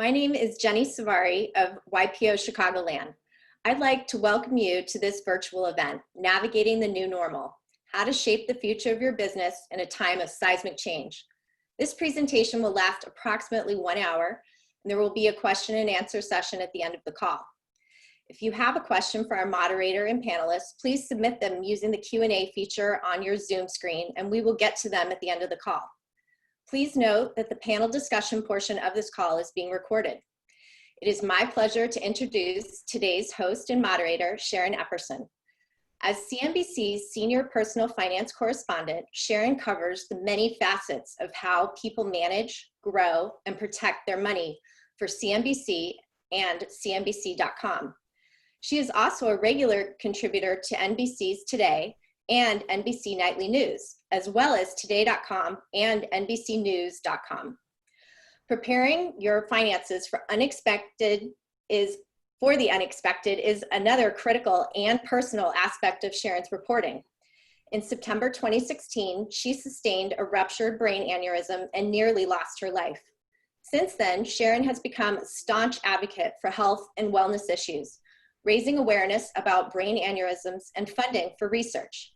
My name is Jenny Savari of YPO Chicagoland. I'd like to welcome you to this virtual event, Navigating the New Normal, How to Shape the Future of Your Business in a Time of Seismic Change. This presentation will last approximately 1 hour, and there will be a question and answer session at the end of the call. If you have a question for our moderator and panelists, please submit them using the Q&A feature on your Zoom screen, and we will get to them at the end of the call. Please note that the panel discussion portion of this call is being recorded. It is my pleasure to introduce today's host and moderator, Sharon Epperson. As CNBC's senior personal finance correspondent, Sharon covers the many facets of how people manage, grow, and protect their money for CNBC and CNBC.com. She is also a regular contributor to NBC's Today and NBC Nightly News, as well as Today.com and NBCNews.com. Preparing your finances for the unexpected is another critical and personal aspect of Sharon's reporting. In September 2016, she sustained a ruptured brain aneurysm and nearly lost her life. Since then, Sharon has become a staunch advocate for health and wellness issues, raising awareness about brain aneurysms and funding for research.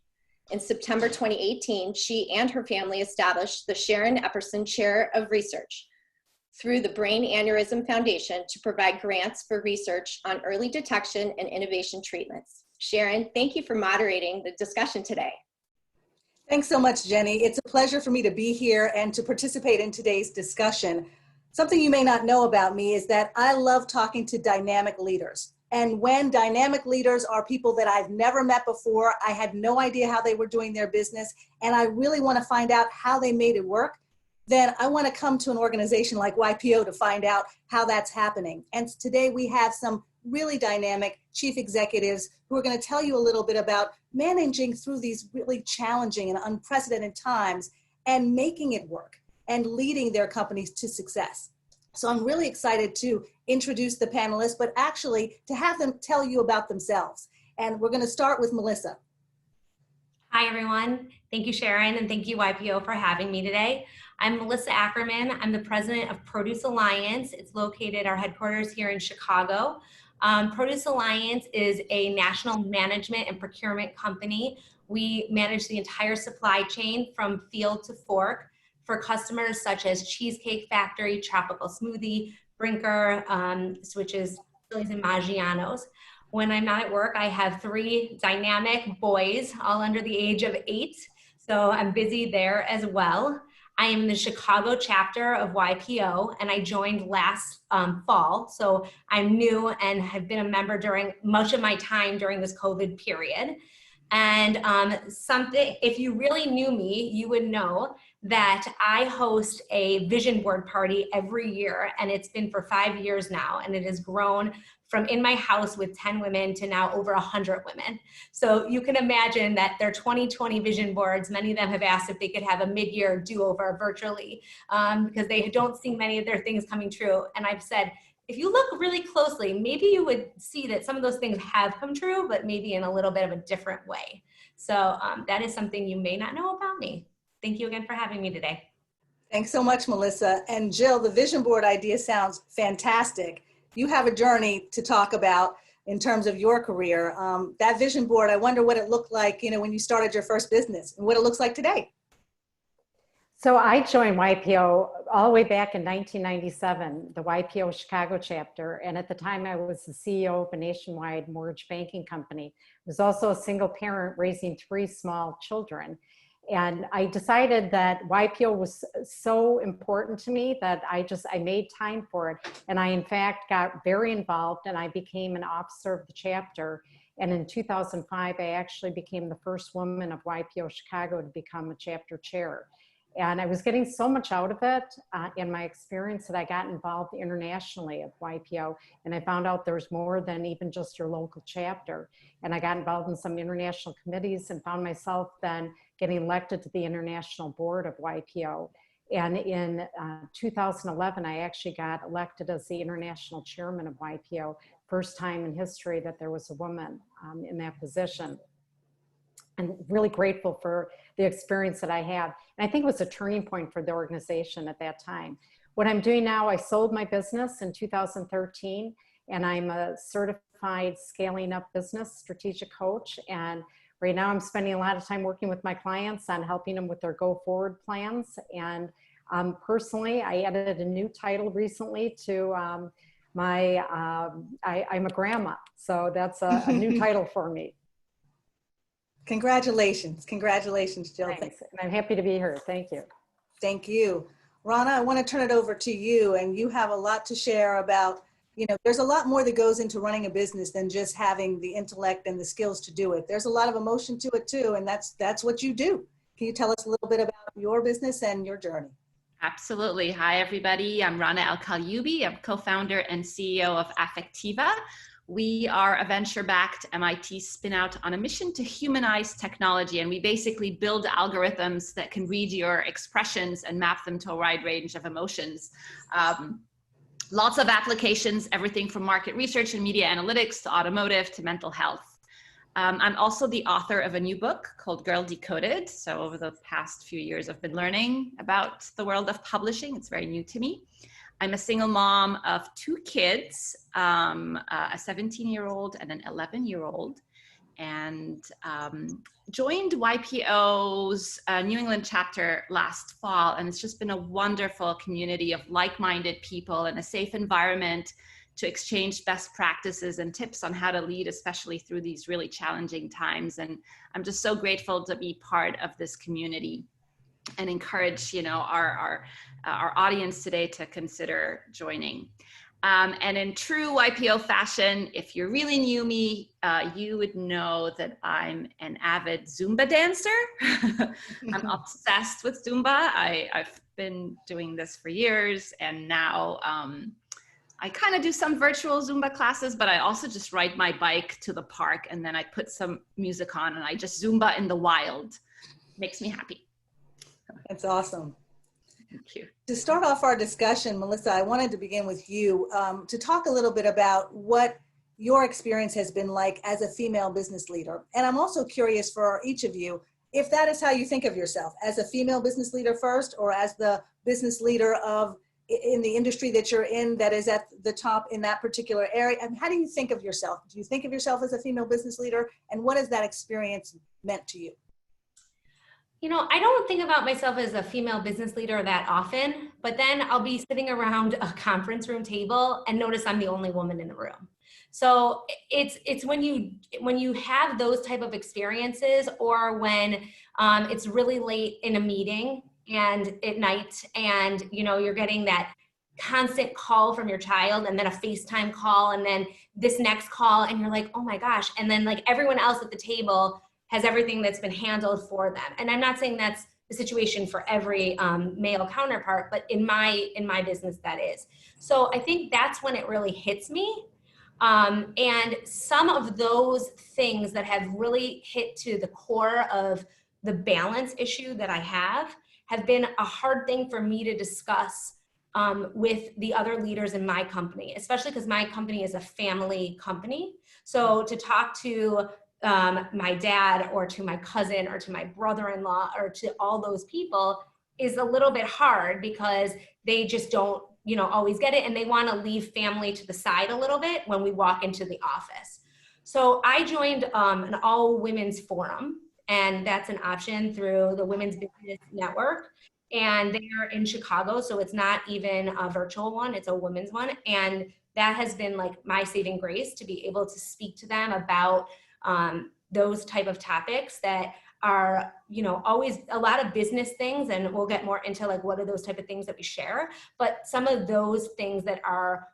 In September 2018, she and her family established the Sharon Epperson Chair of Research through the Brain Aneurysm Foundation to provide grants for research on early detection and innovation treatments. Sharon, thank you for moderating the discussion today. Thanks so much, Jenny. It's a pleasure for me to be here and to participate in today's discussion. Something you may not know about me is that I love talking to dynamic leaders. And when dynamic leaders are people that I've never met before, I had no idea how they were doing their business, and I really want to find out how they made it work, then I want to come to an organization like YPO to find out how that's happening. And today we have some really dynamic chief executives who are going to tell you a little bit about managing through these really challenging and unprecedented times and making it work and leading their companies to success. So I'm really excited to introduce the panelists, but actually to have them tell you about themselves. And we're going to start with Melissa. Hi, everyone. Thank you, Sharon, and thank you, YPO, for having me today. I'm Melissa Ackerman. I'm the president of Produce Alliance. It's located, our headquarters here in Chicago. Produce Alliance is a national management and procurement company. We manage the entire supply chain from field to fork for customers such as Cheesecake Factory, Tropical Smoothie, Brinker, which is Phillies and Maggiano's. When I'm not at work, I have 3 dynamic boys, all under the age of 8. So I'm busy there as well. I am in the Chicago chapter of YPO, and I joined last fall. So I'm new and have been a member during much of my time during this COVID period. And if you really knew me, you would know that I host a vision board party every year, and it's been for 5 years now, and it has grown from in my house with 10 women to now over 100 women. So you can imagine that their 2020 vision boards, many of them have asked if they could have a mid-year do-over virtually because they don't see many of their things coming true. And I've said, if you look really closely, maybe you would see that some of those things have come true, but maybe in a little bit of a different way. So that is something you may not know about me. Thank you again for having me today. Thanks so much, Melissa. And Jill, the vision board idea sounds fantastic. You have a journey to talk about in terms of your career. That vision board, I wonder what it looked like, when you started your first business and what it looks like today. So I joined YPO all the way back in 1997, the YPO Chicago chapter. And at the time I was the CEO of a nationwide mortgage banking company. I was also a single parent raising 3 small children. And I decided that YPO was so important to me that I made time for it. And I, in fact, got very involved and I became an officer of the chapter. And in 2005, I actually became the first woman of YPO Chicago to become a chapter chair. And I was getting so much out of it in my experience that I got involved internationally at YPO. And I found out there's more than even just your local chapter. And I got involved in some international committees and found myself then getting elected to the international board of YPO. And in 2011, I actually got elected as the international chairman of YPO. First time in history that there was a woman in that position. I'm really grateful for the experience that I had. And I think it was a turning point for the organization at that time. what I'm doing now, I sold my business in 2013, and I'm a certified scaling up business strategic coach. And right now I'm spending a lot of time working with my clients on helping them with their go forward plans. And personally, I added a new title recently to I'm a grandma. So that's a new title for me. Congratulations. Congratulations, Jill. Thanks. And I'm happy to be here. Thank you. Thank you. Rana, I want to turn it over to you, and you have a lot to share about, there's a lot more that goes into running a business than just having the intellect and the skills to do it. There's a lot of emotion to it too, and that's what you do. Can you tell us a little bit about your business and your journey? Absolutely. Hi, everybody. I'm Rana El-Kalyoubi. I'm co-founder and CEO of Affectiva. We are a venture-backed MIT spin-out on a mission to humanize technology, and we basically build algorithms that can read your expressions and map them to a wide range of emotions. Lots of applications, everything from market research and media analytics to automotive to mental health. I'm also the author of a new book called Girl Decoded. So over the past few years, I've been learning about the world of publishing. It's very new to me. I'm a single mom of 2 kids, a 17-year-old and an 11-year-old, and joined YPO's New England chapter last fall. And it's just been a wonderful community of like-minded people and a safe environment to exchange best practices and tips on how to lead, especially through these really challenging times. And I'm just so grateful to be part of this community and encourage, our audience today to consider joining. And in true YPO fashion, if you really knew me, you would know that I'm an avid Zumba dancer. I'm obsessed with Zumba. I've been doing this for years, and now I kind of do some virtual Zumba classes, but I also just ride my bike to the park, and then I put some music on and I just Zumba in the wild. Makes me happy. That's awesome. Thank you. To start off our discussion, Melissa, I wanted to begin with you to talk a little bit about what your experience has been like as a female business leader. And I'm also curious for each of you, if that is how you think of yourself, as a female business leader first, or as the business leader in the industry that you're in that is at the top in that particular area. And how do you think of yourself? Do you think of yourself as a female business leader? And what has that experience meant to you? I don't think about myself as a female business leader that often, but then I'll be sitting around a conference room table and notice I'm the only woman in the room. So it's when you have those type of experiences, or when it's really late in a meeting and at night, and you're getting that constant call from your child, and then a FaceTime call, and then this next call, and you're like, oh my gosh, and then like everyone else at the table has everything that's been handled for them. And I'm not saying that's the situation for every male counterpart, but in my business that is. So I think that's when it really hits me. And some of those things that have really hit to the core of the balance issue that I have been a hard thing for me to discuss with the other leaders in my company, especially because my company is a family company. So to talk to my dad, or to my cousin, or to my brother-in-law, or to all those people is a little bit hard, because they just don't, always get it. And they want to leave family to the side a little bit when we walk into the office. So I joined an all women's forum, and that's an option through the Women's Business Network. And they're in Chicago. So it's not even a virtual one, it's a women's one. And that has been like my saving grace, to be able to speak to them about those type of topics that are, always a lot of business things. And we'll get more into like, what are those type of things that we share, but some of those things that are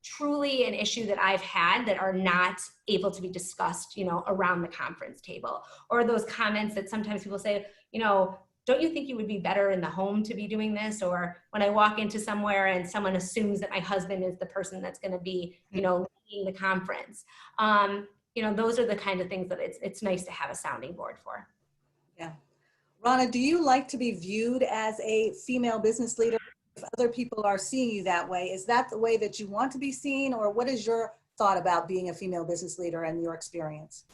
truly an issue that I've had that are not able to be discussed, around the conference table, or those comments that sometimes people say, don't you think you would be better in the home to be doing this? Or when I walk into somewhere and someone assumes that my husband is the person that's going to be, leading the conference. Those are the kind of things that it's nice to have a sounding board for. Yeah. Rana, do you like to be viewed as a female business leader? If other people are seeing you that way, is that the way that you want to be seen? Or what is your thought about being a female business leader and your experience?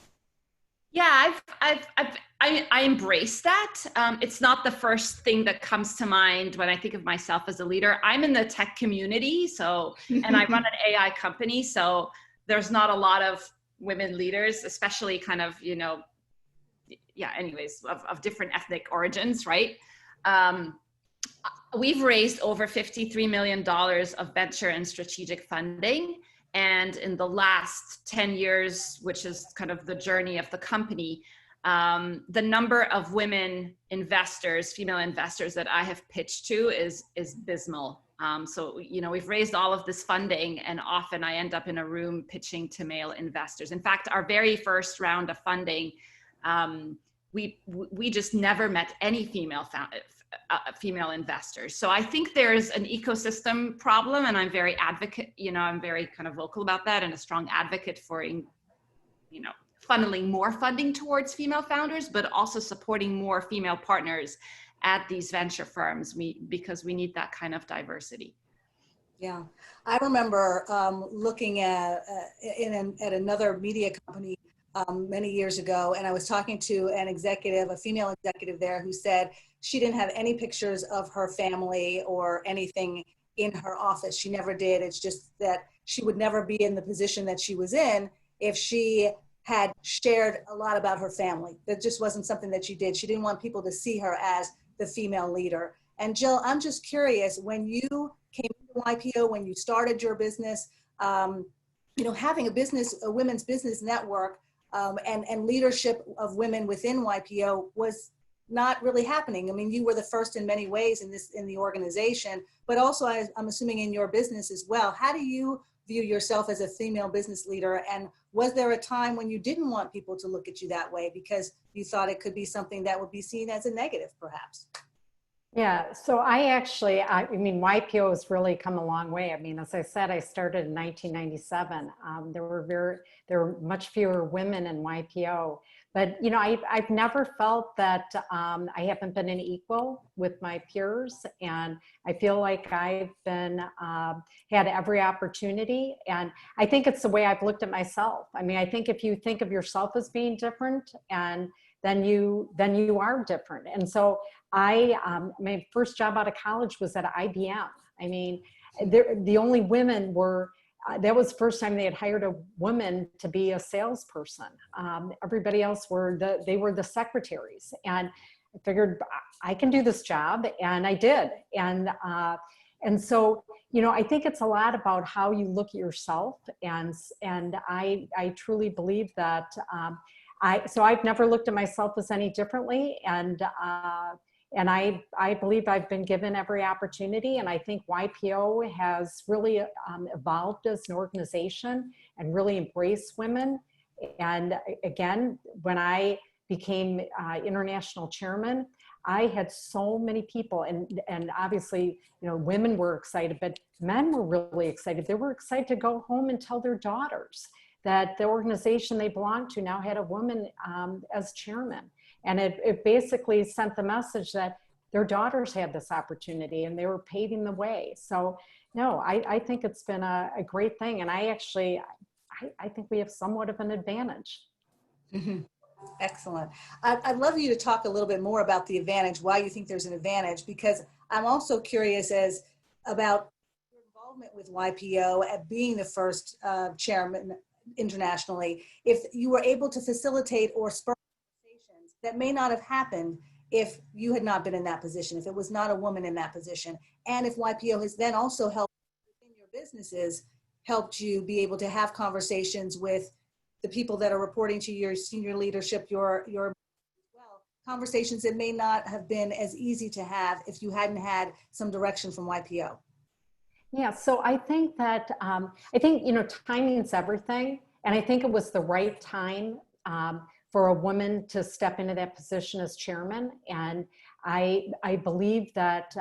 Yeah, I've I embrace that. It's not the first thing that comes to mind when I think of myself as a leader. I'm in the tech community, and I run an AI company, so there's not a lot of women leaders, especially kind of, anyways, of different ethnic origins, right? We've raised over $53 million of venture and strategic funding. And in the last 10 years, which is kind of the journey of the company, the number of women investors, female investors that I have pitched to is abysmal. So, we've raised all of this funding, and often I end up in a room pitching to male investors. In fact, our very first round of funding, we just never met any female investors. So I think there's an ecosystem problem, and I'm very kind of vocal about that, and a strong advocate for, funneling more funding towards female founders, but also supporting more female partners at these venture firms, because we need that kind of diversity. Yeah, I remember looking at another media company many years ago, and I was talking to a female executive there, who said she didn't have any pictures of her family or anything in her office. She never did. It's just that she would never be in the position that she was in if she had shared a lot about her family. That just wasn't something that she did. She didn't want people to see her as the female leader. And Jill, I'm just curious, when you came to YPO, when you started your business, having a women's business network and leadership of women within YPO was not really happening. I mean, you were the first in many ways in the organization, but also I'm assuming in your business as well. How do you view yourself as a female business leader? And was there a time when you didn't want people to look at you that way because you thought it could be something that would be seen as a negative, perhaps? Yeah, so I mean, YPO has really come a long way. I mean, as I said, I started in 1997. There were much fewer women in YPO, but I've never felt that I haven't been an equal with my peers, and I feel like I've been had every opportunity, and I think it's the way I've looked at myself. I mean, I think if you think of yourself as being different, and then you are different, and so. My first job out of college was at IBM. I mean, the only women were, that was the first time they had hired a woman to be a salesperson. Everybody else they were the secretaries. And I figured I can do this job, and I did. And so, I think it's a lot about how you look at yourself. And I truly believe that, so I've never looked at myself as any differently. And I believe I've been given every opportunity, and I think YPO has really evolved as an organization and really embraced women. And again, when I became international chairman, I had so many people, and obviously, women were excited, but men were really excited. They were excited to go home and tell their daughters that the organization they belonged to now had a woman as chairman. And it basically sent the message that their daughters had this opportunity and they were paving the way. So no, I think it's been a great thing. And I think we have somewhat of an advantage. Mm-hmm. Excellent. I'd love you to talk a little bit more about the advantage, why you think there's an advantage, because I'm also curious about your involvement with YPO at being the first chairman internationally, if you were able to facilitate or spur conversations that may not have happened if you had not been in that position, if it was not a woman in that position, and if YPO has then also helped within your businesses, helped you be able to have conversations with the people that are reporting to your senior leadership, your well, conversations that may not have been as easy to have if you hadn't had some direction from YPO. Yeah, so I think that, timing is everything. And I think it was the right time for a woman to step into that position as chairman. And I believe that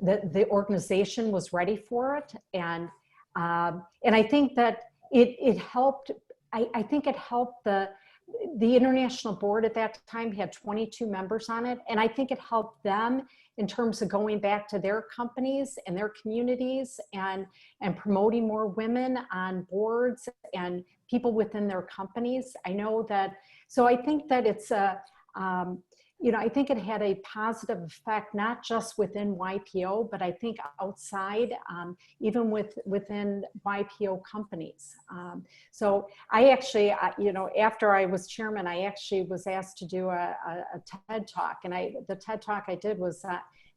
the organization was ready for it. And I think that it helped, I think it helped the international board at that time had 22 members on it. And I think it helped them in terms of going back to their companies and their communities and promoting more women on boards and people within their companies. I know that, so I think that it's you know, I think it had a positive effect, not just within YPO, but I think outside, even within YPO companies. So I actually, you know, after I was chairman, I actually was asked to do a TED Talk. And the TED Talk I did was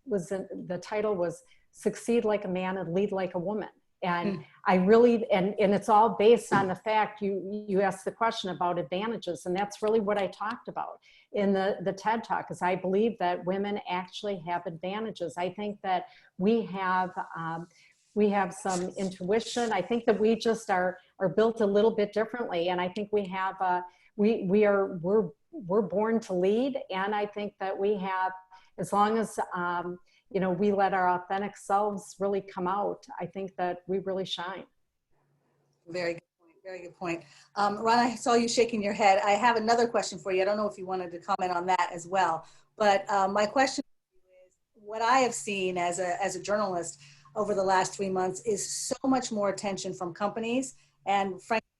the title was Succeed Like a Man and Lead Like a Woman. And I really, and it's all based on the fact you asked the question about advantages, and that's really what I talked about in the TED Talk, is I believe that women actually have advantages. I think that we have some intuition. I think that we just are built a little bit differently, and I think we have we're born to lead, and I think that we have, as long as you know, we let our authentic selves really come out, I think that we really shine. Very good point. Very good point. Ron, I saw you shaking your head. I have another question for you. I don't know if you wanted to comment on that as well, but my question is, what I have seen as a journalist over the last 3 months is so much more attention from companies, and frankly,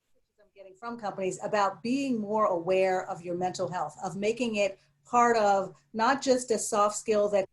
I'm getting from companies about being more aware of your mental health, of making it part of not just a soft skill that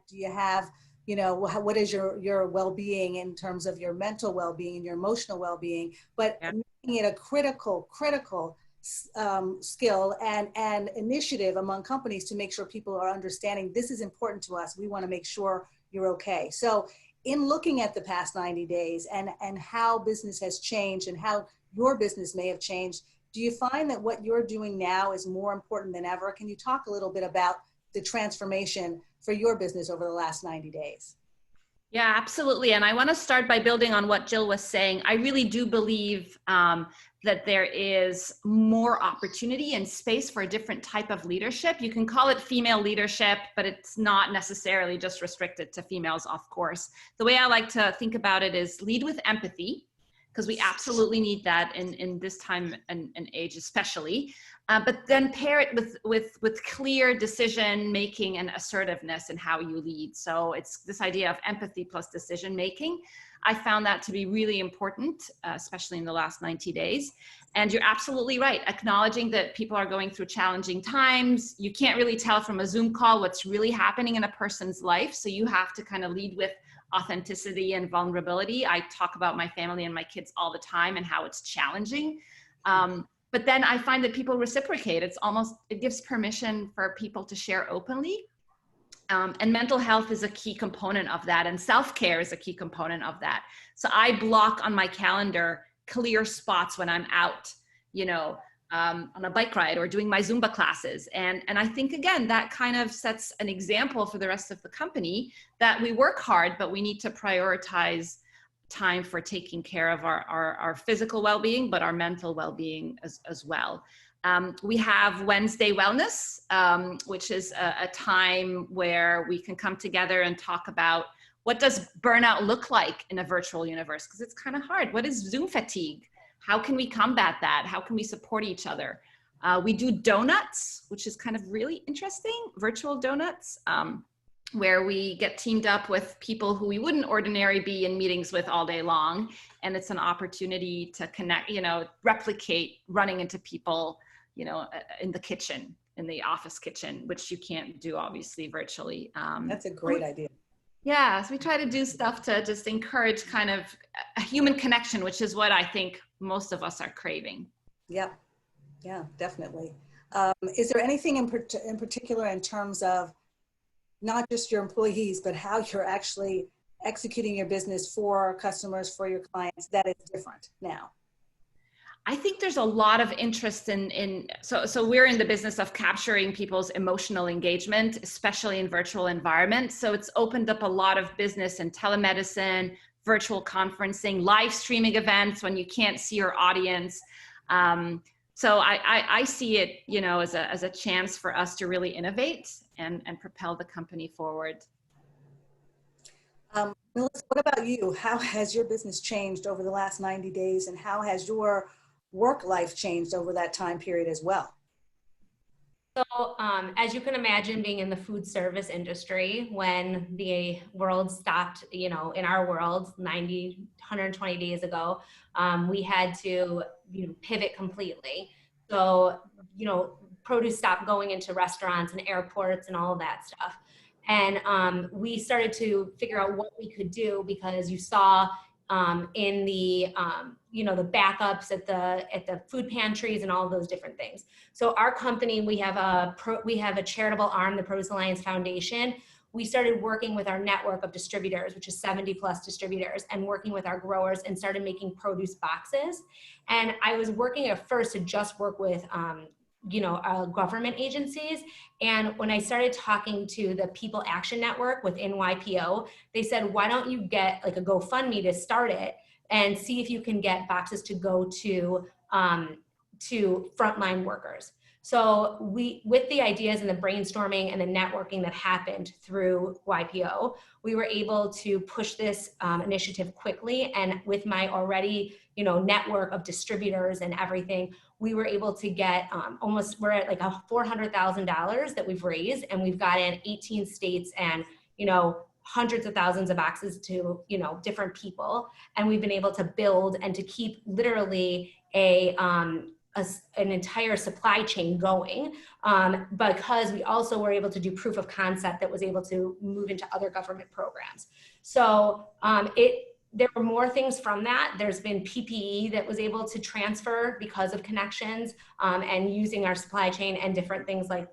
do you have, you know, what is your well-being in terms of your mental well-being and your emotional well-being, but making it a critical skill and initiative among companies to make sure people are understanding this is important to us. We want to make sure you're okay. So in looking at the past 90 days and how business has changed and how your business may have changed, do you find that what you're doing now is more important than ever? Can you talk a little bit about the transformation for your business over the last 90 days? Yeah, absolutely. And I want to start by building on what Jill was saying. I really do believe that there is more opportunity and space for a different type of leadership. You can call it female leadership, but it's not necessarily just restricted to females, of course. The way I like to think about it is lead with empathy, because we absolutely need that in this time and age especially. But then pair it with clear decision making and assertiveness in how you lead. So it's this idea of empathy plus decision making. I found that to be really important, especially in the last 90 days. And you're absolutely right, acknowledging that people are going through challenging times. You can't really tell from a Zoom call what's really happening in a person's life. So you have to kind of lead with authenticity and vulnerability. I talk about my family and my kids all the time and how it's challenging. But then I find that people reciprocate. It gives permission for people to share openly. And mental health is a key component of that. And self-care is a key component of that. So I block on my calendar clear spots when I'm out, you know, on a bike ride or doing my Zumba classes. And I think, again, that kind of sets an example for the rest of the company that we work hard, but we need to prioritize time for taking care of our physical well-being, but our mental well-being as well. We have Wednesday Wellness, which is a time where we can come together and talk about what does burnout look like in a virtual universe, because it's kind of hard. What is Zoom fatigue? How can we combat that? How can we support each other? We do donuts, which is kind of really interesting, virtual donuts, where we get teamed up with people who we wouldn't ordinarily be in meetings with all day long. And it's an opportunity to connect, you know, replicate running into people, you know, in the kitchen, in the office kitchen, which you can't do obviously virtually. That's a great idea. Yeah, so we try to do stuff to just encourage kind of a human connection, which is what I think most of us are craving. Yep. Yeah, definitely. Is there anything in particular in terms of not just your employees, but how you're actually executing your business for customers, for your clients, that is different now? I think there's a lot of interest so we're in the business of capturing people's emotional engagement, especially in virtual environments. So it's opened up a lot of business in telemedicine, virtual conferencing, live streaming events when you can't see your audience. So I see it, you know, as a chance for us to really innovate and propel the company forward. Melissa, what about you? How has your business changed over the last 90 days, and how has your work life changed over that time period as well? So as you can imagine, being in the food service industry, when the world stopped, you know, in our world 120 days ago, we had to, you know, pivot completely. So, you know, produce stopped going into restaurants and airports and all of that stuff. And we started to figure out what we could do, because you saw in the the backups at the food pantries and all of those different things. So our company, we have a charitable arm, the Produce Alliance Foundation. We started working with our network of distributors, which is 70 plus distributors, and working with our growers, and started making produce boxes. And I was working at first to just work with government agencies. And when I started talking to the People Action Network within YPO, they said, why don't you get like a GoFundMe to start it and see if you can get boxes to go to frontline workers. So with the ideas and the brainstorming and the networking that happened through YPO, we were able to push this initiative quickly. And with my already, network of distributors and everything, we were able to get we're at like a $400,000 that we've raised, and we've got in 18 states and, hundreds of thousands of boxes to, different people. And we've been able to build and to keep literally an entire supply chain going, because we also were able to do proof of concept that was able to move into other government programs. So there were more things from that. There's been PPE that was able to transfer because of connections and using our supply chain and different things like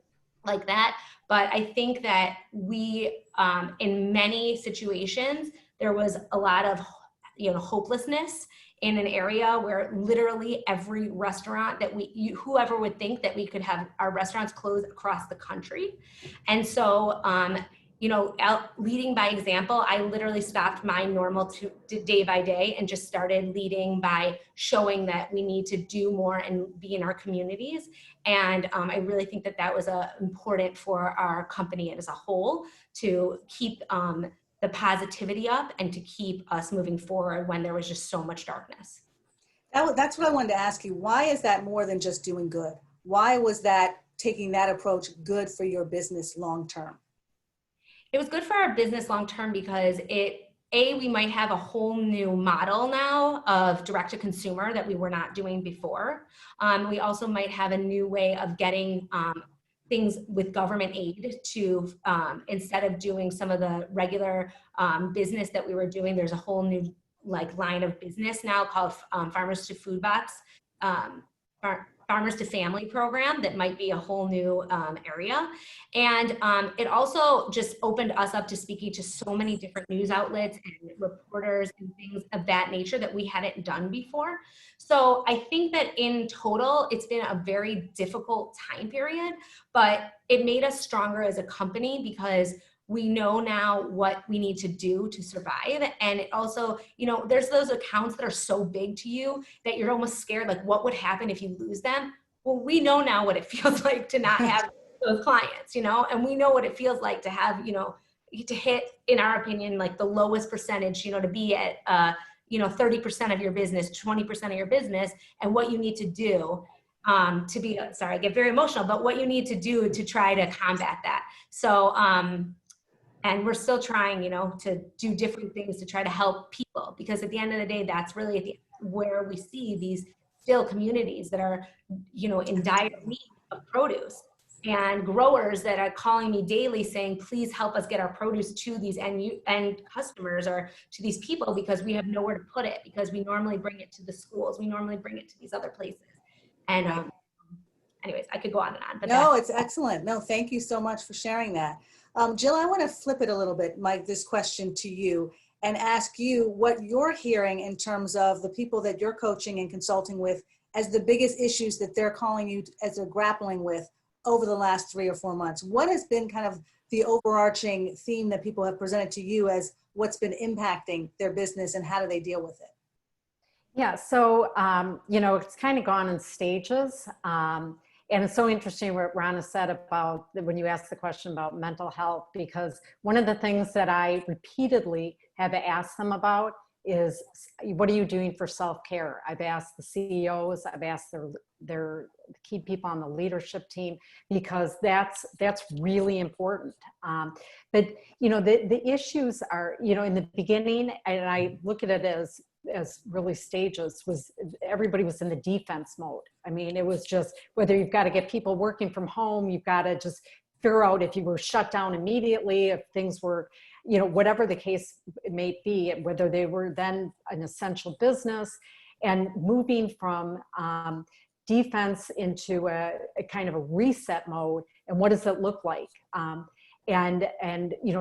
that. But I think that we, in many situations, there was a lot of hopelessness in an area where literally every restaurant that whoever would think that we could have our restaurants closed across the country. And so, leading by example, I literally stopped my normal day by day and just started leading by showing that we need to do more and be in our communities. And I really think that was important for our company as a whole, to keep the positivity up and to keep us moving forward when there was just so much darkness. That's what I wanted to ask you. Why is that more than just doing good? Why was that, taking that approach, good for your business long term? It was good for our business long term because we might have a whole new model now of direct to consumer that we were not doing before. We also might have a new way of getting things with government aid to, instead of doing some of the regular business that we were doing, there's a whole new line of business now called Farmers to Food Box, Farmers to Family program that might be a whole new area. And it also just opened us up to speaking to so many different news outlets and reporters and things of that nature that we hadn't done before. So I think that in total, it's been a very difficult time period, but it made us stronger as a company because we know now what we need to do to survive. And it also, there's those accounts that are so big to you that you're almost scared, like what would happen if you lose them? Well, we know now what it feels like to not have those clients, and we know what it feels like to have, to hit, in our opinion, like the lowest percentage, to be at, 30% of your business, 20% of your business, and what you need to do to be, sorry, I get very emotional, but what you need to do to try to combat that. So, and we're still trying, to do different things to try to help people, because at the end of the day, that's really where we see these still communities that are, in dire need of produce, and growers that are calling me daily saying, please help us get our produce to these end customers or to these people, because we have nowhere to put it, because we normally bring it to the schools. We normally bring it to these other places. And anyways, I could go on and on. But no, it's excellent. No, thank you so much for sharing that. Jill, I want to flip it a little bit, Mike, this question to you, and ask you what you're hearing in terms of the people that you're coaching and consulting with as the biggest issues that they're calling you as they're grappling with over the last 3 or 4 months. What has been kind of the overarching theme that people have presented to you as what's been impacting their business, and how do they deal with it? Yeah, so, it's kind of gone in stages. And it's so interesting what Rana said about when you asked the question about mental health, because one of the things that I repeatedly have asked them about is, what are you doing for self-care? I've asked the CEOs, I've asked their key people on the leadership team, because that's really important. But, the issues are, in the beginning, and I look at it as, as really stages was everybody was in the defense mode. I mean, it was just whether you've got to get people working from home, you've got to just figure out if you were shut down immediately, if things were, whatever the case may be, whether they were then an essential business, and moving from defense into a kind of a reset mode. And what does it look like? And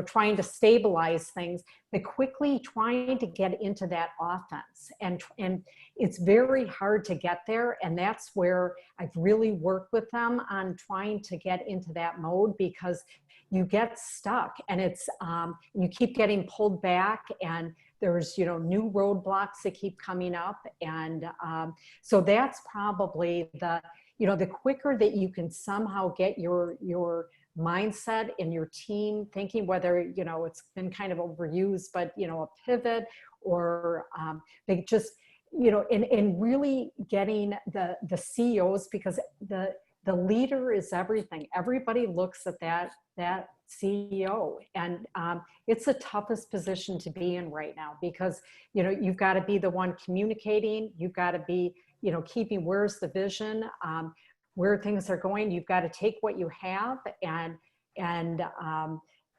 trying to stabilize things, but quickly trying to get into that offense. And it's very hard to get there. And that's where I've really worked with them on trying to get into that mode, because you get stuck and it's, you keep getting pulled back, and there's, new roadblocks that keep coming up. And so that's probably the quicker that you can somehow get your mindset in your team thinking, whether, it's been kind of overused, but, a pivot, or they just, and really getting the CEOs, because the leader is everything. Everybody looks at that CEO, and it's the toughest position to be in right now, because, you've got to be the one communicating, you've got to be, keeping where's the vision, where things are going. You've got to take what you have and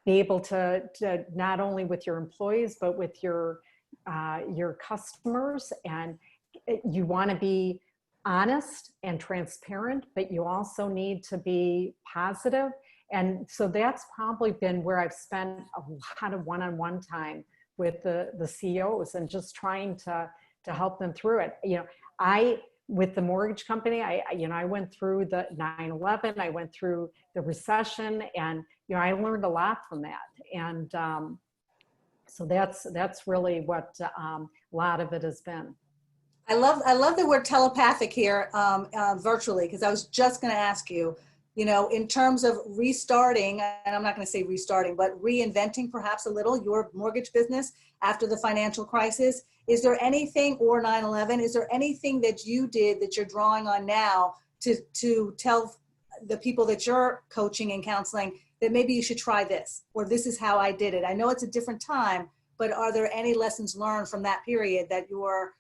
be able to not only with your employees, but with your customers. And you want to be honest and transparent, but you also need to be positive. And so that's probably been where I've spent a lot of one-on-one time with the CEOs, and just trying to help them through it. With the mortgage company, I went through the 9/11, I went through the recession, and, I learned a lot from that. And so that's really what a lot of it has been. I love the word telepathic here, virtually, because I was just going to ask you, in terms of restarting, and I'm not going to say restarting, but reinventing perhaps a little your mortgage business after the financial crisis. Is there anything, or 9/11, is there anything that you did that you're drawing on now to tell the people that you're coaching and counseling that maybe you should try this, or this is how I did it? I know it's a different time, but are there any lessons learned from that period that you're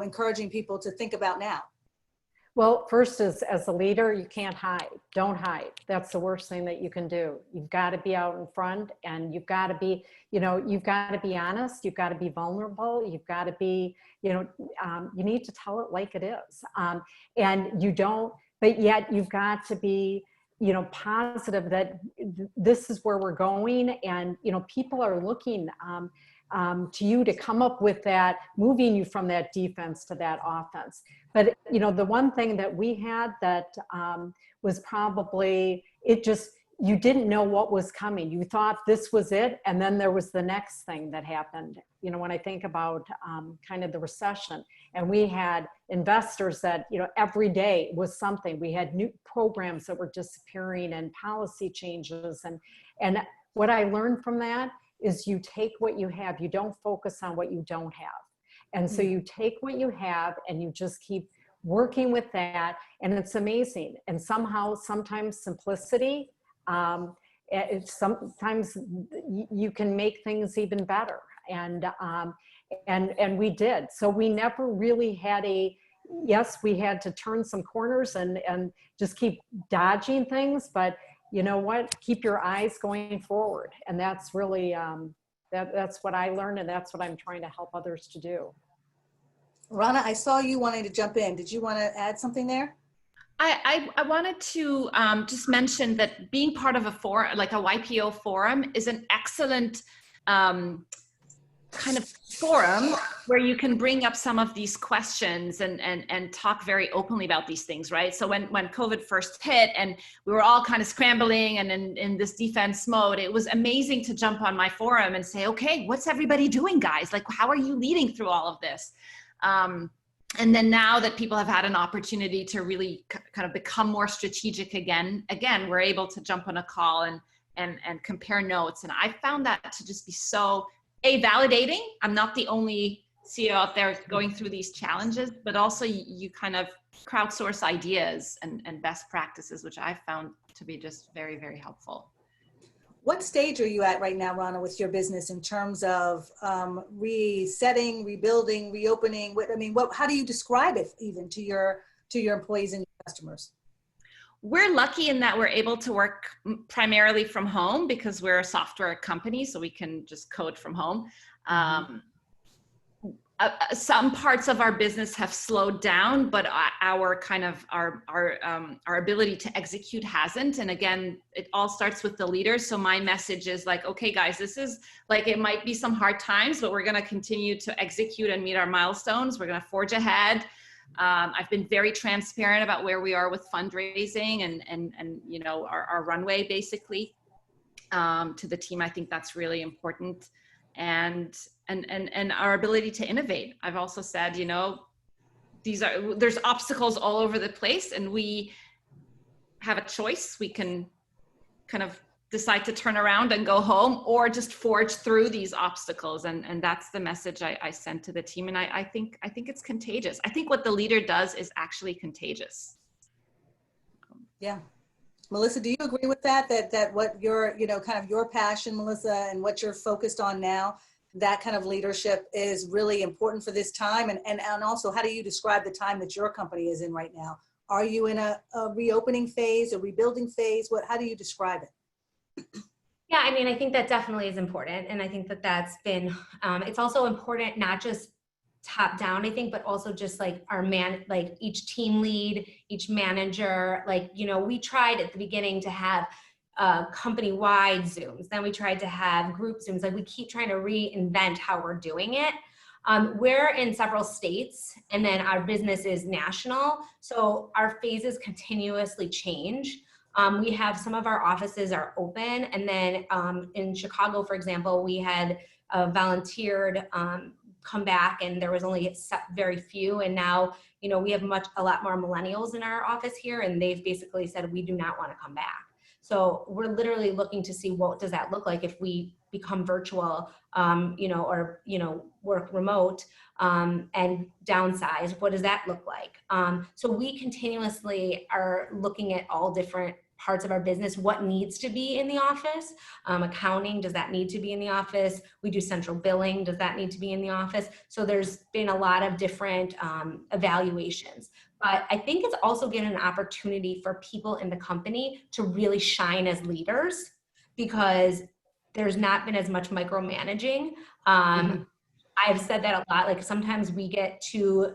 encouraging people to think about now? Well, first, as a leader, you can't hide. Don't hide. That's the worst thing that you can do. You've got to be out in front, and you've got to be, you've got to be honest. You've got to be vulnerable. You've got to be, you need to tell it like it is. And you don't, but yet you've got to be, positive that this is where we're going. And, people are looking to you to come up with that, moving you from that defense to that offense. But, the one thing that we had that was probably, you didn't know what was coming. You thought this was it. And then there was the next thing that happened. When I think about kind of the recession, and we had investors that, every day was something. We had new programs that were disappearing and policy changes. And what I learned from that is you take what you have. You don't focus on what you don't have. And so you take what you have and you just keep working with that. And it's amazing. And sometimes simplicity, sometimes you can make things even better. And we did. So we never really had yes, we had to turn some corners and just keep dodging things, but you know what? Keep your eyes going forward. And that's really, that's what I learned, and that's what I'm trying to help others to do. Rana, I saw you wanting to jump in. Did you want to add something there? I wanted to just mention that being part of a forum, like a YPO forum, is an excellent kind of forum where you can bring up some of these questions and talk very openly about these things, right? So when COVID first hit and we were all kind of scrambling and in this defense mode, it was amazing to jump on my forum and say, okay, what's everybody doing, guys? Like, how are you leading through all of this? And then now that people have had an opportunity to really kind of become more strategic again, we're able to jump on a call and compare notes. And I found that to just be so validating. I'm not the only CEO out there going through these challenges, but also you kind of crowdsource ideas and best practices, which I found to be just very, very helpful. What stage are you at right now, Rana, with your business in terms of resetting, rebuilding, reopening? How do you describe it even to your employees and your customers? We're lucky in that we're able to work primarily from home because we're a software company, so we can just code from home. Some parts of our business have slowed down, but our ability to execute hasn't. And again, it all starts with the leaders. So my message is like, okay, guys, this is like, it might be some hard times, but we're going to continue to execute and meet our milestones. We're going to forge ahead. I've been very transparent about where we are with fundraising and you know, our runway basically to the team. I think that's really important. And our ability to innovate. I've also said, you know, there's obstacles all over the place and we have a choice. We can kind of decide to turn around and go home or just forge through these obstacles. And that's the message I sent to the team. And I think it's contagious. I think what the leader does is actually contagious. Yeah. Melissa, do you agree with that? That what your, you know, kind of your passion, Melissa, and what you're focused on now, that kind of leadership is really important for this time? And also, how do you describe the time that your company is in right now? Are you in a reopening phase, a rebuilding phase? How do you describe it? Yeah, I mean, I think that definitely is important. And I think that that's been, it's also important, not just top down, I think, but also just like like each team lead, each manager, like, you know, we tried at the beginning to have company-wide Zooms. Then we tried to have group Zooms. Like we keep trying to reinvent how we're doing it. We're in several states and then our business is national. So our phases continuously change. We have some of our offices are open. And then in Chicago, for example, we had volunteered come back and there was only very few. And now, you know, we have a lot more millennials in our office here and they've basically said, we do not want to come back. So we're literally looking to see what does that look like if we become virtual, you know, or, you know, work remote and downsize. What does that look like? So we continuously are looking at all different parts of our business, what needs to be in the office. Accounting, does that need to be in the office? We do central billing, does that need to be in the office? So there's been a lot of different evaluations. But I think it's also given an opportunity for people in the company to really shine as leaders because there's not been as much micromanaging. I've said that a lot. Like sometimes we get too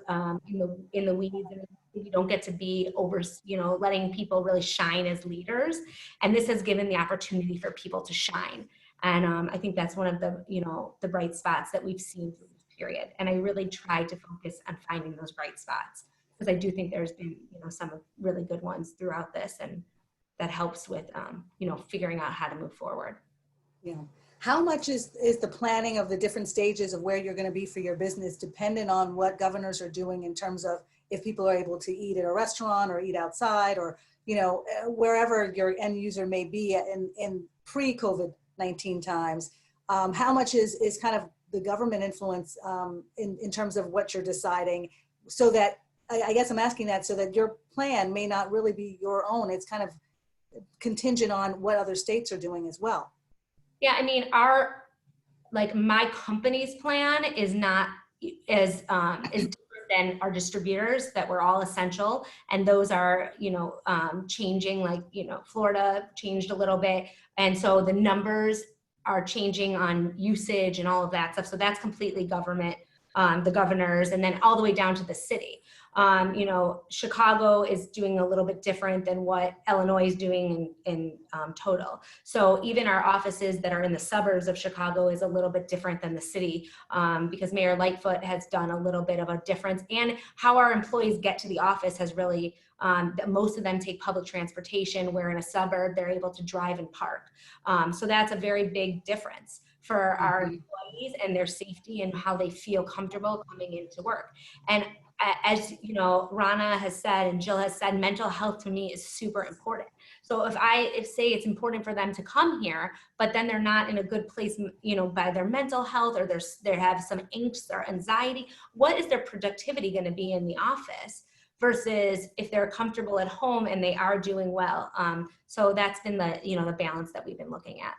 in the weeds and we don't get to be over, you know, letting people really shine as leaders. And this has given the opportunity for people to shine. And I think that's one of the, you know, the bright spots that we've seen through this period. And I really tried to focus on finding those bright spots because I do think there's been, you know, some really good ones throughout this, and that helps with, you know, figuring out how to move forward. Yeah. How much is the planning of the different stages of where you're going to be for your business dependent on what governors are doing in terms of if people are able to eat at a restaurant or eat outside or, you know, wherever your end user may be in pre-COVID-19 times? How much is kind of the government influence in terms of what you're deciding, so that, I guess I'm asking that so that your plan may not really be your own. It's kind of contingent on what other states are doing as well. Yeah, I mean, my company's plan is not as different than our distributors, that we're all essential. And those are, you know, changing, like, you know, Florida changed a little bit. And so the numbers are changing on usage and all of that stuff. So that's completely government, the governors, and then all the way down to the city. You know, Chicago is doing a little bit different than what Illinois is doing in total. So even our offices that are in the suburbs of Chicago is a little bit different than the city because Mayor Lightfoot has done a little bit of a difference, and how our employees get to the office has really, most of them take public transportation, where in a suburb, they're able to drive and park. So that's a very big difference for our employees and their safety and how they feel comfortable coming into work. And as you know, Rana has said and Jill has said, mental health to me is super important. So if say it's important for them to come here, but then they're not in a good place, you know, by their mental health, or they have some angst or anxiety, what is their productivity going to be in the office versus if they're comfortable at home and they are doing well? So that's been the, you know, the balance that we've been looking at.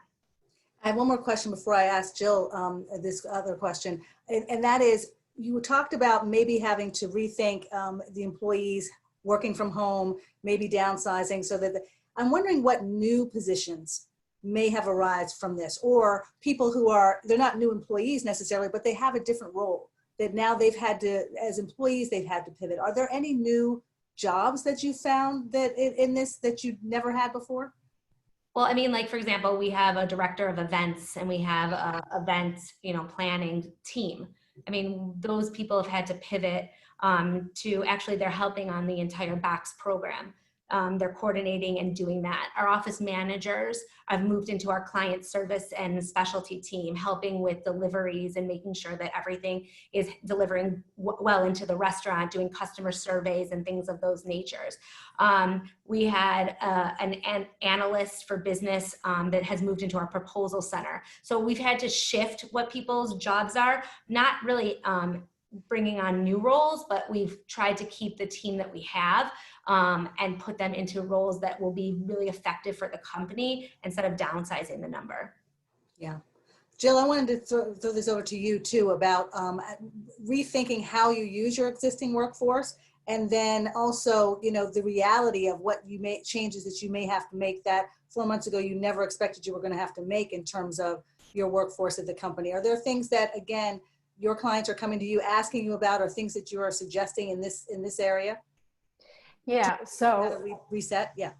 I have one more question before I ask Jill this other question, and that is, you talked about maybe having to rethink the employees working from home, maybe downsizing, so that I'm wondering what new positions may have arisen from this, or people who are, they're not new employees necessarily, but they have a different role that now they've had to, as employees, they've had to pivot. Are there any new jobs that you found that in this that you never had before? Well, I mean, like, for example, we have a director of events and we have a event, planning team. I mean, those people have had to pivot to actually they're helping on the entire box program. They're coordinating and doing that. Our office managers have moved into our client service and specialty team, helping with deliveries and making sure that everything is delivering well into the restaurant, doing customer surveys and things of those natures. We had an analyst for business that has moved into our proposal center. So we've had to shift what people's jobs are, not really bringing on new roles, but we've tried to keep the team that we have and put them into roles that will be really effective for the company instead of downsizing the number. Yeah. Jill, I wanted to throw this over to you too about rethinking how you use your existing workforce, and then also, the reality of what you may, changes that you may have to make that 4 months ago you never expected you were going to have to make in terms of your workforce at the company. Are there things that, again, your clients are coming to you asking you about, or things that you are suggesting in this area? Yeah. So reset. Yeah.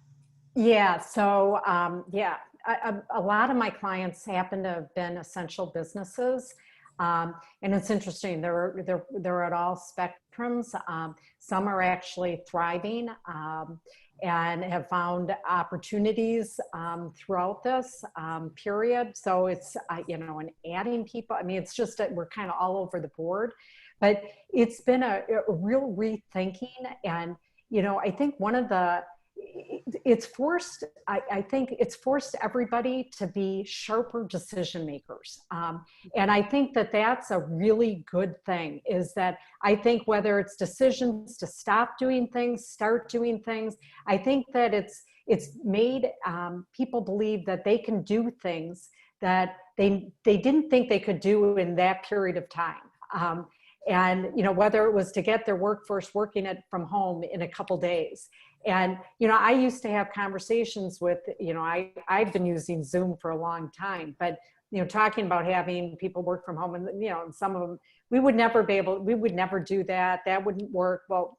Yeah. So a lot of my clients happen to have been essential businesses. And it's interesting, they're at all spectrums. Some are actually thriving and have found opportunities throughout this period. So it's, and adding people, I mean, it's just that we're kind of all over the board, but it's been a real rethinking. And, I think one of the, it's forced, I think it's forced everybody to be sharper decision makers. And I think that that's a really good thing, is that I think whether it's decisions to stop doing things, start doing things, I think that it's made people believe that they can do things that they didn't think they could do in that period of time. And, whether it was to get their workforce working from home in a couple days. And, I used to have conversations with, I've been using Zoom for a long time, but, talking about having people work from home, and, some of them, we would never do that. That wouldn't work. Well,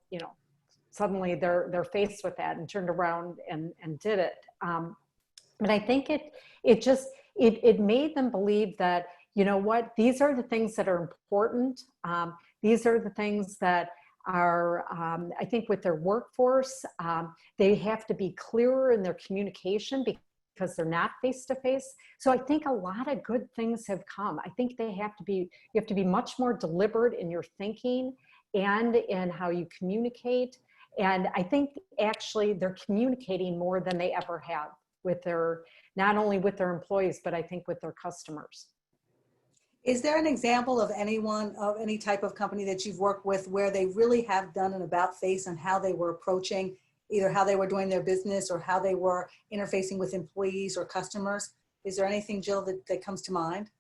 suddenly they're faced with that and turned around and did it. But I think it made them believe that, what, these are the things that are important. These are the things that are, I think with their workforce, they have to be clearer in their communication because they're not face-to-face. So I think a lot of good things have come. I think you have to be much more deliberate in your thinking and in how you communicate. And I think actually they're communicating more than they ever have with not only with their employees, but I think with their customers. Is there an example of anyone, of any type of company that you've worked with where they really have done an about face on how they were approaching, either how they were doing their business or how they were interfacing with employees or customers? Is there anything, Jill, that comes to mind?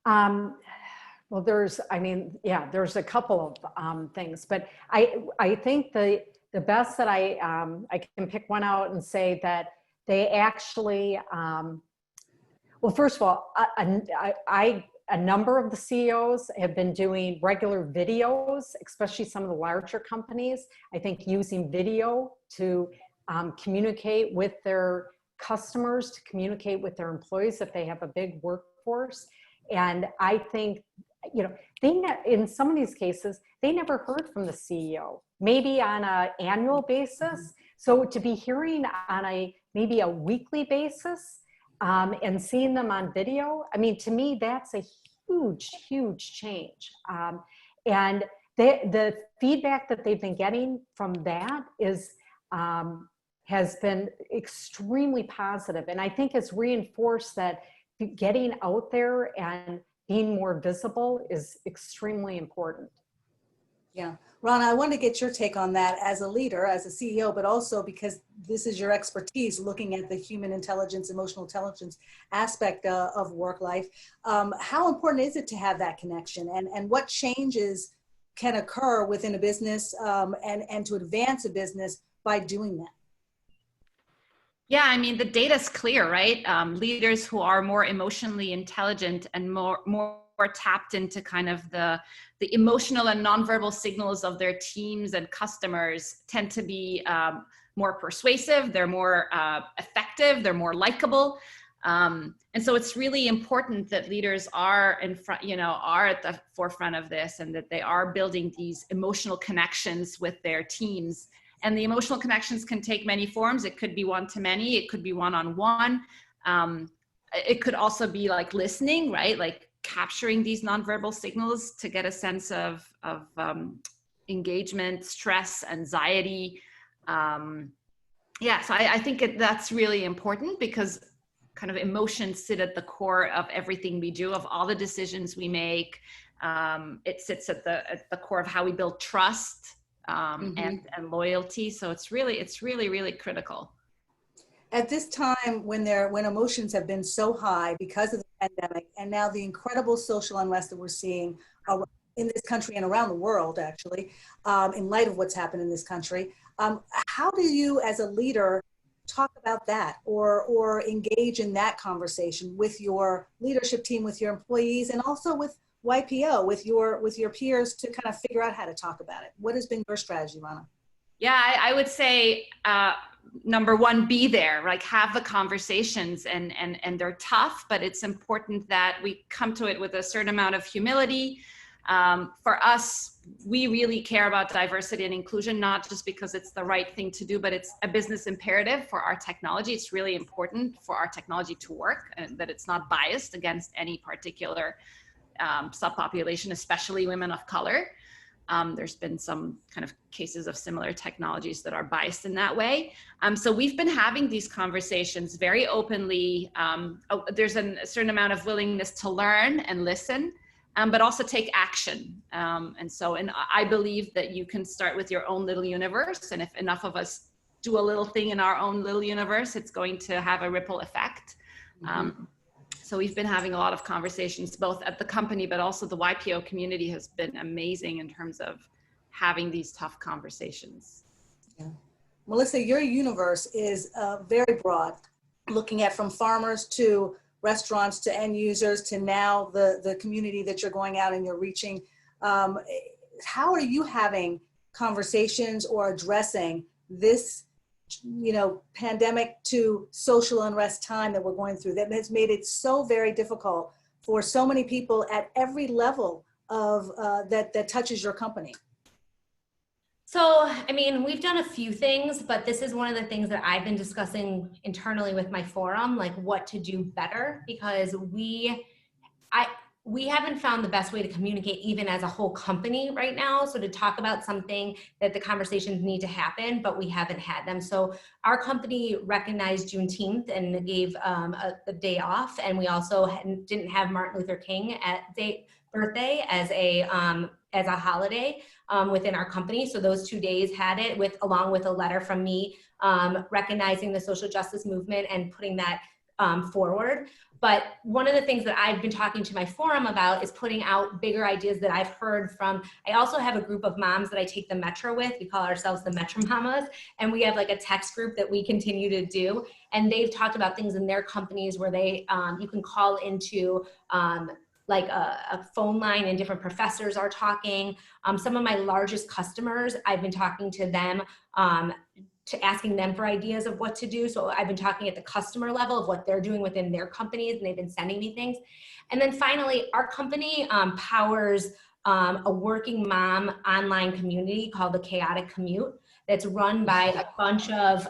Well, there's a couple of things, but I think the best that I can pick one out and say that they actually, well, first of all, a number of the CEOs have been doing regular videos, especially some of the larger companies. I think using video to communicate with their customers, to communicate with their employees if they have a big workforce. And I think, in some of these cases, they never heard from the CEO, maybe on an annual basis. So to be hearing on maybe a weekly basis, and seeing them on video, I mean, to me, that's a huge, huge change. And the feedback that they've been getting from that has been extremely positive. And I think it's reinforced that getting out there and being more visible is extremely important. Yeah. Rana, I wanted to get your take on that as a leader, as a CEO, but also because this is your expertise looking at the human intelligence, emotional intelligence aspect of work life. How important is it to have that connection, and what changes can occur within a business and to advance a business by doing that? Yeah, I mean, the data's clear, right? Leaders who are more emotionally intelligent and more tapped into kind of the emotional and nonverbal signals of their teams and customers tend to be more persuasive. They're more effective. They're more likable. And so it's really important that leaders are in front, are at the forefront of this, and that they are building these emotional connections with their teams. And the emotional connections can take many forms. It could be one-to-many. It could be one-on-one. It could also be like listening, right? Like capturing these nonverbal signals to get a sense of engagement, stress, anxiety. So I think that's really important, because kind of emotions sit at the core of everything we do, of all the decisions we make. It sits at the core of how we build trust. And loyalty. So it's really, really critical. At this time when emotions have been so high because of the pandemic, and now the incredible social unrest that we're seeing in this country and around the world, actually, in light of what's happened in this country, how do you as a leader talk about that or engage in that conversation with your leadership team, with your employees, and also with YPO, with your peers, to kind of figure out how to talk about it? What has been your strategy, Rana? Yeah, I would say number one, be there, like have the conversations, and they're tough, but it's important that we come to it with a certain amount of humility. For us, we really care about diversity and inclusion, not just because it's the right thing to do, but it's a business imperative for our technology. It's really important for our technology to work, and that it's not biased against any particular subpopulation, especially women of color. There's been some kind of cases of similar technologies that are biased in that way. So we've been having these conversations very openly. There's a certain amount of willingness to learn and listen, but also take action. And I believe that you can start with your own little universe. And if enough of us do a little thing in our own little universe, it's going to have a ripple effect. So we've been having a lot of conversations, both at the company, but also the YPO community has been amazing in terms of having these tough conversations. Yeah. Melissa, your universe is very broad, looking at from farmers to restaurants to end users to now the community that you're going out and you're reaching. How are you having conversations or addressing this pandemic to social unrest time that we're going through, that has made it so very difficult for so many people at every level of that touches your company? So, I mean, we've done a few things, but this is one of the things that I've been discussing internally with my forum, like what to do better, because we haven't found the best way to communicate even as a whole company right now. So to talk about something that the conversations need to happen, but we haven't had them. So our company recognized Juneteenth and gave a day off. And we also didn't have Martin Luther King birthday as a holiday within our company. So those 2 days had it along with a letter from me recognizing the social justice movement and putting that forward. But one of the things that I've been talking to my forum about is putting out bigger ideas that I've heard from. I also have a group of moms that I take the Metro with. We call ourselves the Metro Mamas. And we have like a text group that we continue to do. And they've talked about things in their companies where you can call into like a phone line and different professors are talking. Some of my largest customers, I've been talking to them to asking them for ideas of what to do. So I've been talking at the customer level of what they're doing within their companies, and they've been sending me things. And then finally, our company powers a working mom online community called the Chaotic Commute that's run by a bunch of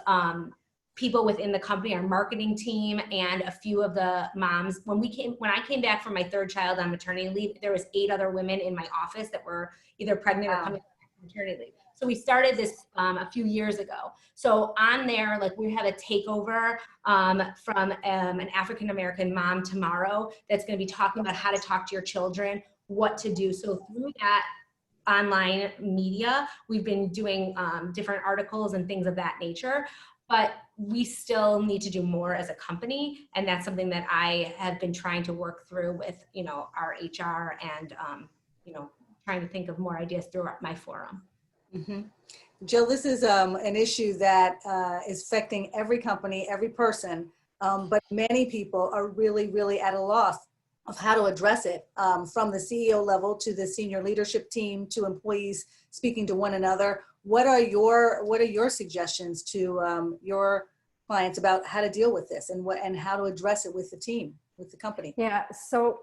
people within the company, our marketing team, and a few of the moms. When I came back from my third child on maternity leave, there was 8 other women in my office that were either pregnant or coming back from maternity leave. So we started this a few years ago. So on there, like we have a takeover from an African-American mom tomorrow that's going to be talking about how to talk to your children, what to do. So through that, online media. We've been doing different articles and things of that nature, but we still need to do more as a company. And that's something that I have been trying to work through with, our HR and, trying to think of more ideas through my forum. Mm-hmm. Jill, this is an issue that is affecting every company, every person, but many people are really, really at a loss of how to address it, from the CEO level to the senior leadership team to employees speaking to one another. What are your suggestions to your clients about how to deal with this and how to address it with the team, with the company? Yeah, so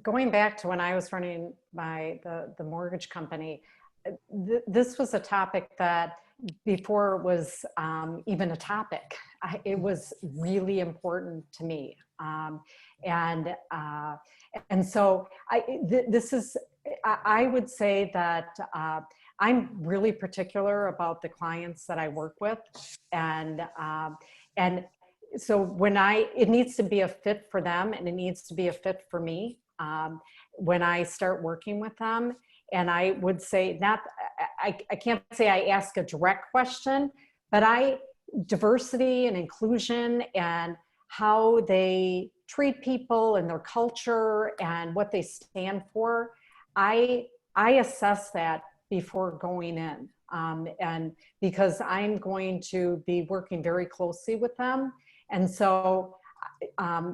going back to when I was running the mortgage company, this was a topic that before it was even a topic, it was really important to me. And so I would say that I'm really particular about the clients that I work with, and so it needs to be a fit for them, and it needs to be a fit for me when I start working with them. And I would say I can't say I ask a direct question, but diversity and inclusion and how they treat people and their culture and what they stand for, I assess that before going in. And because I'm going to be working very closely with them. And so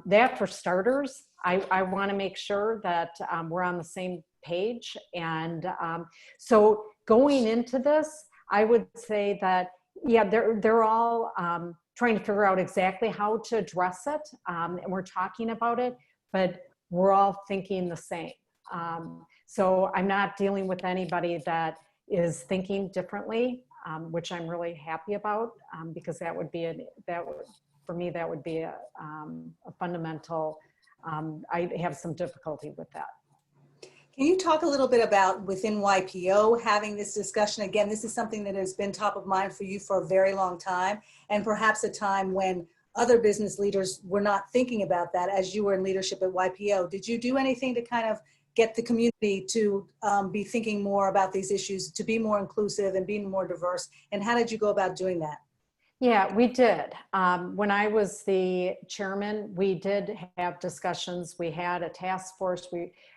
that, for starters, I want to make sure that we're on the same page. And so going into this, I would say that, yeah, they're all trying to figure out exactly how to address it. And we're talking about it, but we're all thinking the same. So I'm not dealing with anybody that is thinking differently, which I'm really happy about, because for me, that would be a fundamental, I have some difficulty with that. Can you talk a little bit about within YPO having this discussion? Again, this is something that has been top of mind for you for a very long time, and perhaps a time when other business leaders were not thinking about that as you were in leadership at YPO. Did you do anything to kind of get the community to be thinking more about these issues, to be more inclusive and being more diverse? And how did you go about doing that? Yeah, we did. When I was the chairman, we did have discussions. We had a task force.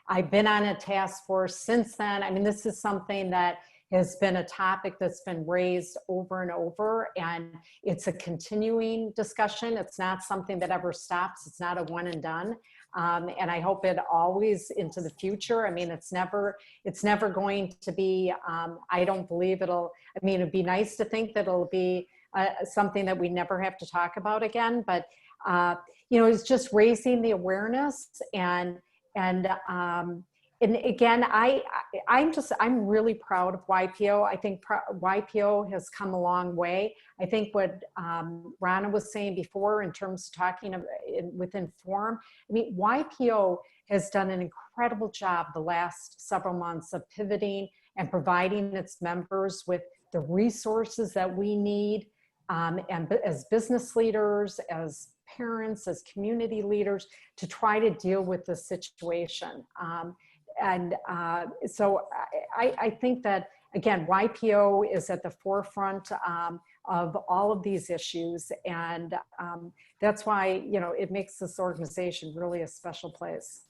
I've been on a task force since then. I mean, this is something that has been a topic that's been raised over and over, and it's a continuing discussion. It's not something that ever stops. It's not a one and done. And I hope it always into the future. I mean, it's never going to be, I don't believe it'd be nice to think that it'll be something that we never have to talk about again, but it's just raising the awareness and again, I'm really proud of YPO. I think YPO has come a long way. I think what Rana was saying before in terms of talking within forum, I mean, YPO has done an incredible job the last several months of pivoting and providing its members with the resources that we need. And as business leaders, as parents, as community leaders, to try to deal with this situation. So I think that, again, YPO is at the forefront of all of these issues. And that's why, it makes this organization really a special place.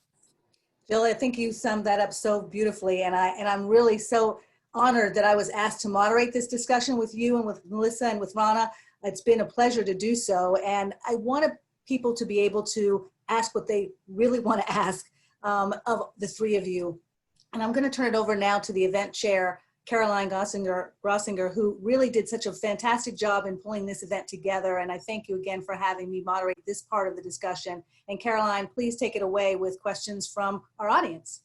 Jill, I think you summed that up so beautifully. And I'm really so honored that I was asked to moderate this discussion with you and with Melissa and with Rana. It's been a pleasure to do so. And I wanted people to be able to ask what they really want to ask of the three of you. And I'm going to turn it over now to the event chair, Caroline Grossinger, who really did such a fantastic job in pulling this event together. And I thank you again for having me moderate this part of the discussion. And Caroline, please take it away with questions from our audience.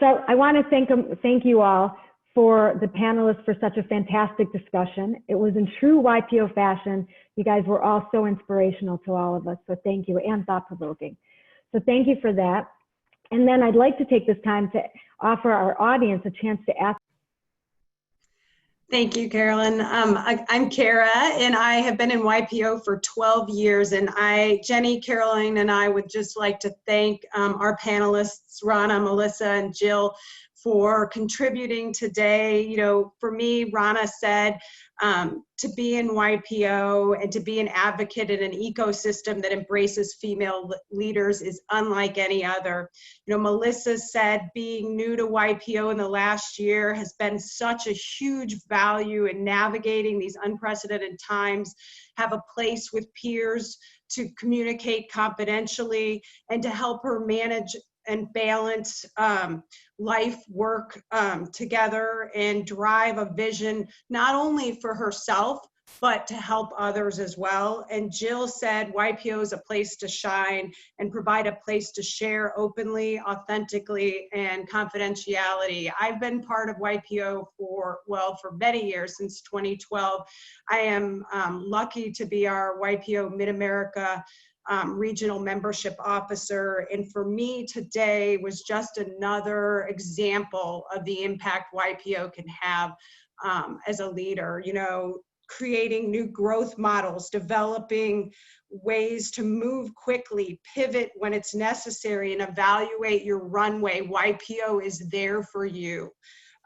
So I want to thank you all for the panelists for such a fantastic discussion. It was in true YPO fashion. You guys were all so inspirational to all of us. So thank you, and thought-provoking. So thank you for that. And then I'd like to take this time to offer our audience a chance to ask. Thank you, Carolyn. I'm Kara, and I have been in YPO for 12 years. And Jenny, Caroline, and I would just like to thank our panelists, Rana, Melissa, and Jill, for contributing today. You know, for me, Rana said, to be in YPO and to be an advocate in an ecosystem that embraces female leaders is unlike any other. You know, Melissa said being new to YPO in the last year has been such a huge value in navigating these unprecedented times, have a place with peers to communicate confidentially and to help her manage and balance life, work together and drive a vision, not only for herself, but to help others as well. And Jill said, YPO is a place to shine and provide a place to share openly, authentically, and confidentiality. I've been part of YPO for many years, since 2012. I am lucky to be our YPO Mid-America regional membership officer. And for me, today was just another example of the impact YPO can have as a leader. You know, creating new growth models, developing ways to move quickly, pivot when it's necessary, and evaluate your runway. YPO is there for you.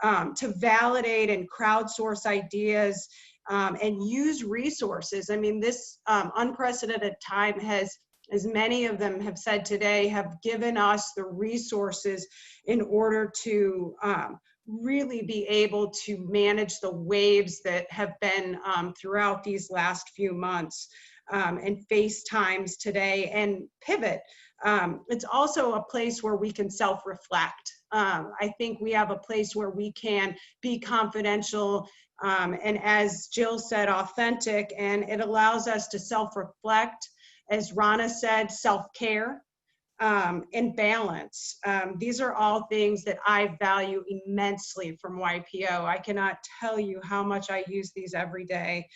To validate and crowdsource ideas and use resources. I mean, this unprecedented time has, as many of them have said today, have given us the resources in order to really be able to manage the waves that have been throughout these last few months and face times today and pivot. It's also a place where we can self-reflect. I think we have a place where we can be confidential and, as Jill said, authentic, and it allows us to self-reflect, as Rana said, self-care, and balance. These are all things that I value immensely from YPO. I cannot tell you how much I use these every day.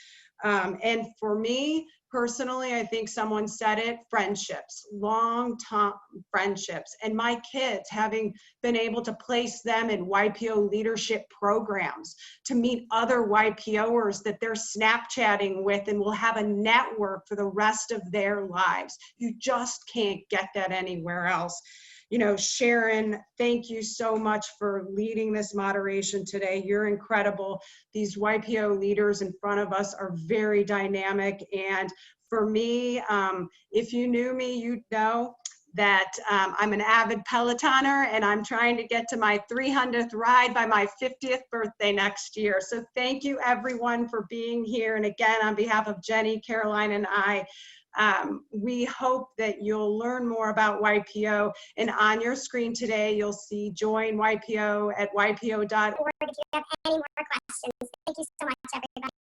And for me, personally, I think someone said it, friendships, long-term friendships. And my kids, having been able to place them in YPO leadership programs, to meet other YPOers that they're Snapchatting with and will have a network for the rest of their lives. You just can't get that anywhere else. You know, Sharon, thank you so much for leading this moderation today. You're incredible. These YPO leaders in front of us are very dynamic. And for me, if you knew me, you'd know that I'm an avid Pelotoner and I'm trying to get to my 300th ride by my 50th birthday next year. So thank you everyone for being here. And again, on behalf of Jenny, Caroline, and I, we hope that you'll learn more about YPO. And on your screen today, you'll see join YPO at ypo.org. If you have any more questions, thank you so much, everybody.